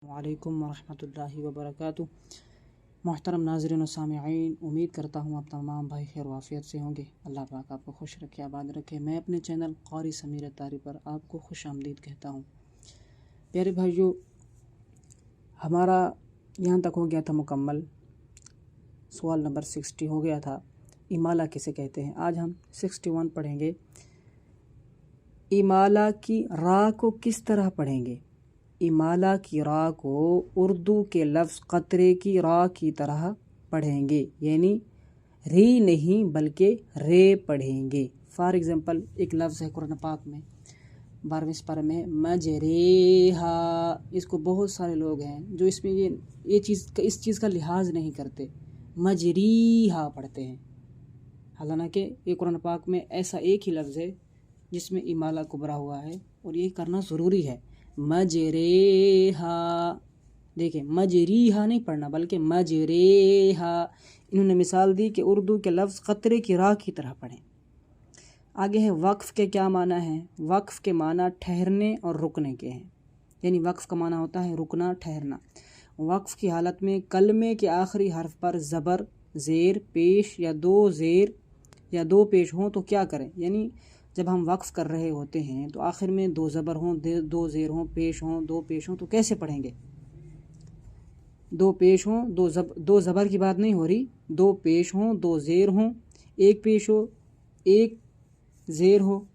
वालेकुम वरहमतुल्लाहि वबरकातुह। मोहतरम नाज़रीन व सामिईन, उम्मीद करता हूँ आप तमाम भाई खैर वाफ़ियत से होंगे। अल्लाह पाक आपको खुश रखे, आबाद रखे। मैं अपने चैनल क़ारी समीर तारी पर आपको खुश आमदीद कहता हूँ। प्यारे भाइयों, हमारा यहाँ तक हो गया था मुकम्मल। सवाल नंबर 60 हो गया था, इमाला किसे कहते हैं। आज हम 61 पढ़ेंगे। इमाला की रा को किस तरह पढ़ेंगे। इमाला की रा को उर्दू के लफ्ज़ क़तरे की रा की तरह पढ़ेंगे, यानी री नहीं बल्कि रे पढ़ेंगे। फॉर एग्ज़ाम्पल, एक लफ्ज़ है कुरान पाक में 12वें पारे में मजरेहा। इसको बहुत सारे लोग हैं जो इसमें इस चीज़ का लिहाज नहीं करते, मजरीहा पढ़ते हैं। हालांकि ये कुरान पाक में ऐसा एक ही लफ्ज़ है जिसमें इमाला कुबरा हुआ है और ये करना ज़रूरी है। मजरेहा, देखिए मजरीहा नहीं पढ़ना बल्कि मजरेहा। इन्होंने मिसाल दी कि उर्दू के लफ्ज़ क़तरे की रा की तरह पढ़ें। आगे है वक्फ़ के क्या माना है। वक्फ़ के माना ठहरने और रुकने के हैं, यानी वक्फ़ का माना होता है रुकना, ठहरना। वक्फ़ की हालत में कलमे के आखिरी हर्फ पर ज़बर, ज़ेर, पेश या दो ज़ेर या दो पेश हों तो क्या करें। यानी जब हम वक्फ़ कर रहे होते हैं तो आखिर में दो ज़बर हों, दो ज़ेर हों, पेश हों, दो पेश हों तो कैसे पढ़ेंगे। दो पेश हों, दो ज़बर की बात नहीं हो रही, दो पेश हों, दो ज़ेर हों, एक पेश हो, एक ज़ेर हो,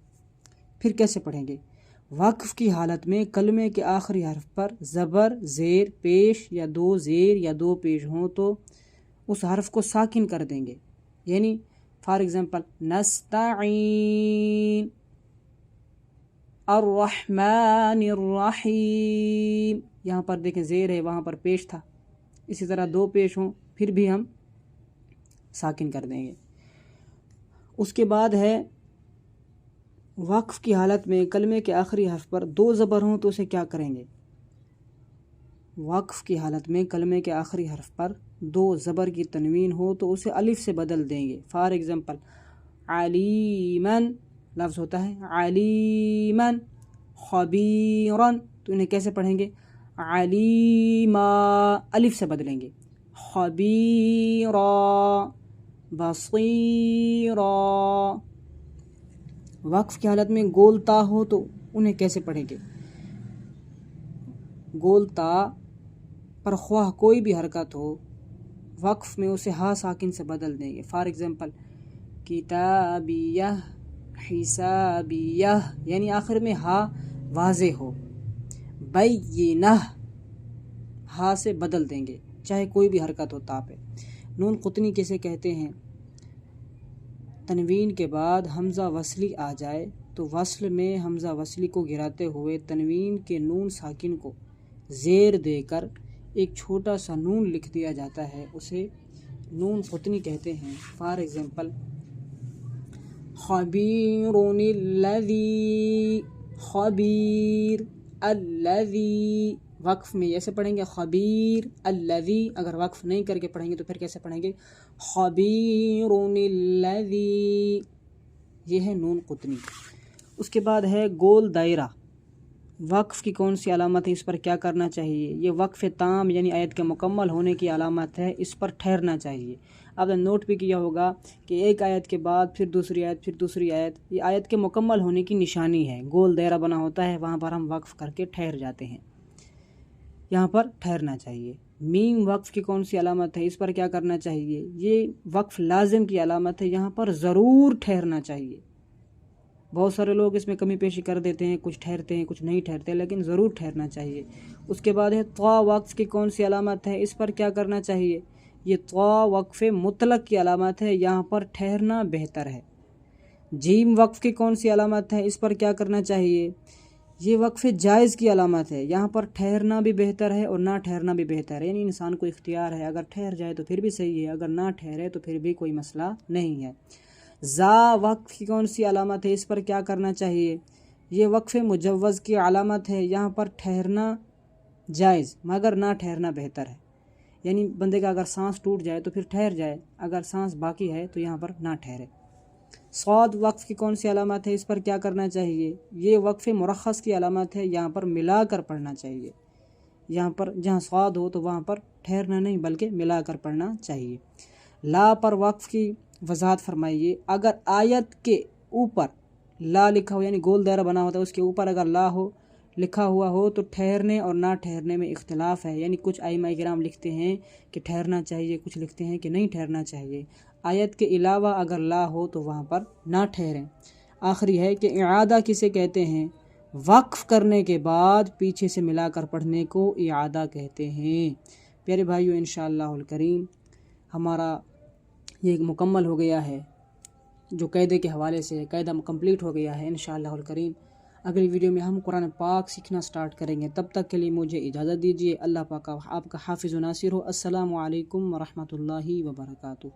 फिर कैसे पढ़ेंगे। वक्फ़ की हालत में कलमे के आखिरी हर्फ पर ज़बर, ज़ेर, पेश या दो ज़ेर या दो पेश हों तो उस हर्फ को साकिन कर देंगे। यानी फॉर एग्ज़ाम्पल नस्ताईन, अर्रहमानिर रहीम। यहाँ पर देखें ज़ेर है, वहाँ पर पेश था। इसी तरह दो पेश हों फिर भी हम साकिन कर देंगे। उसके बाद है वक्फ़ की हालत में कलमे के आखिरी हर्फ पर दो ज़बर हों तो उसे क्या करेंगे। वक्फ़ की हालत में कलमे के आखिरी हर्फ पर दो ज़बर की तनवीन हो तो उसे अलिफ से बदल देंगे। फॉर एग्ज़ाम्पल अलीमन लफ्ज़ होता है अलीमन, खबीरन तो इन्हें कैसे पढ़ेंगे। अलीमा अलिफ से बदलेंगे, खबीरा, बसीरा। वक्फ़ की हालत में गोलता हो तो उन्हें कैसे पढ़ेंगे। गोलता पर ख्वाह कोई भी हरकत हो, वक्फ़ में उसे हा साकिन से बदल देंगे। फॉर एग्ज़ाम्पल किताबियह, हिसाबियह, यानी आखिर में हा वाज़े हो। बैयिनह हा से बदल देंगे, चाहे कोई भी हरकत हो ता पे। नून क़ुतनी किसे कहते हैं। तनवीन के बाद हमज़ा वसली आ जाए तो वस्ल में हमज़ा वसली को गिराते हुए तनवीन के नून साकिन को ज़ेर देकर एक छोटा सा नून लिख दिया जाता है, उसे नून क़ुतनी कहते हैं। फॉर एग्ज़ाम्पल खबीरुनिल्लज़ी, खबीर अल्लज़ी। वक्फ़ में ऐसे पढ़ेंगे खबीर अल्लज़ी। अगर वक्फ़ नहीं करके पढ़ेंगे तो फिर कैसे पढ़ेंगे खबीरुनिल्लज़ी। ये है नून क़ुतनी। उसके बाद है गोल दायरा। वक्फ़ की कौन सी अलामत है, इस पर क्या करना चाहिए। ये वक्फ़ ताम यानी आयत के मुकम्मल होने की अलामत है, इस पर ठहरना चाहिए। आपने नोट भी किया होगा कि एक आयत के बाद फिर दूसरी आयत, फिर दूसरी आयत, ये आयत के मुकम्मल होने की निशानी है। गोल दायरा बना होता है, वहाँ पर हम वक्फ़ करके ठहर जाते हैं, यहाँ पर ठहरना चाहिए। मीम वक्फ़ की कौन सी अलामत है, इस पर क्या करना चाहिए। ये वक्फ़ लाजिम की अलामत है, यहाँ पर ज़रूर ठहरना चाहिए। बहुत सारे लोग इसमें कमी पेशी कर देते हैं, कुछ ठहरते हैं कुछ नहीं ठहरते, लेकिन ज़रूर ठहरना चाहिए। उसके बाद है त्वा वक्फ़ की कौन सी अलामत है, इस पर क्या करना चाहिए। ये त्वा वक्फ़ मुतलक की अलामत है, यहाँ पर ठहरना बेहतर है। जीम वक्फ़ की कौन सी अलामत है, इस पर क्या करना चाहिए। ये वक्फ़ जायज़ की अलामत है, यहाँ पर ठहरना भी बेहतर है और ना ठहरना भी बेहतर है। यानी इंसान को इख्तियार है, अगर ठहर जाए तो फिर भी सही है, अगर ना ठहरे तो फिर भी कोई मसला नहीं है। ज़ा वक्फ़ की कौन सी अलामत है, इस पर क्या करना चाहिए। ये वक्फ़ मुजव्वज़ की अलामत है, यहाँ पर ठहरना जायज़ मगर ना ठहरना बेहतर है। यानी बंदे का अगर सांस टूट जाए तो फिर ठहर जाए, अगर सांस बाकी है तो यहाँ पर ना ठहरे। सौद वक्फ़ की कौन सी अलामत है, इस पर क्या करना चाहिए। ये वक्फ़ मुरख़्ख़स की अलामत है, यहाँ पर मिला कर पढ़ना चाहिए। یہاں پر جہاں صاد ہو تو وہاں پر ٹھہرنا نہیں بلکہ ملا کر پڑھنا چاہیے۔ لا پر وقف کی وضاحت فرمائیے۔ اگر آیت کے اوپر لا لکھا ہو یعنی گول دائرہ بنا ہوتا ہے، اس کے اوپر اگر لا ہو لکھا ہوا ہو تو ٹھہرنے اور نہ ٹھہرنے میں اختلاف ہے، یعنی کچھ ائمہ کرام لکھتے ہیں کہ ٹھہرنا چاہیے، کچھ لکھتے ہیں کہ نہیں ٹھہرنا چاہیے۔ آیت کے علاوہ اگر لا ہو تو وہاں پر نہ ٹھہریں۔ آخری ہے کہ اعادہ کسے کہتے ہیں؟ وقف کرنے کے بعد پیچھے سے ملا کر پڑھنے کو اعادہ کہتے ہیں۔ پیارے بھائیو، انشاءاللہ الکریم ہمارا یہ مکمل ہو گیا ہے، جو قاعدے کے حوالے سے قاعدہ کمپلیٹ ہو گیا ہے انشاءاللہ الکریم۔ اگلی ویڈیو میں ہم قرآن پاک سیکھنا سٹارٹ کریں گے، تب تک کے لیے مجھے اجازت دیجیے۔ اللہ پاک آپ کا حافظ و ناصر ہو۔ السلام علیکم ورحمۃ اللہ وبرکاتہ۔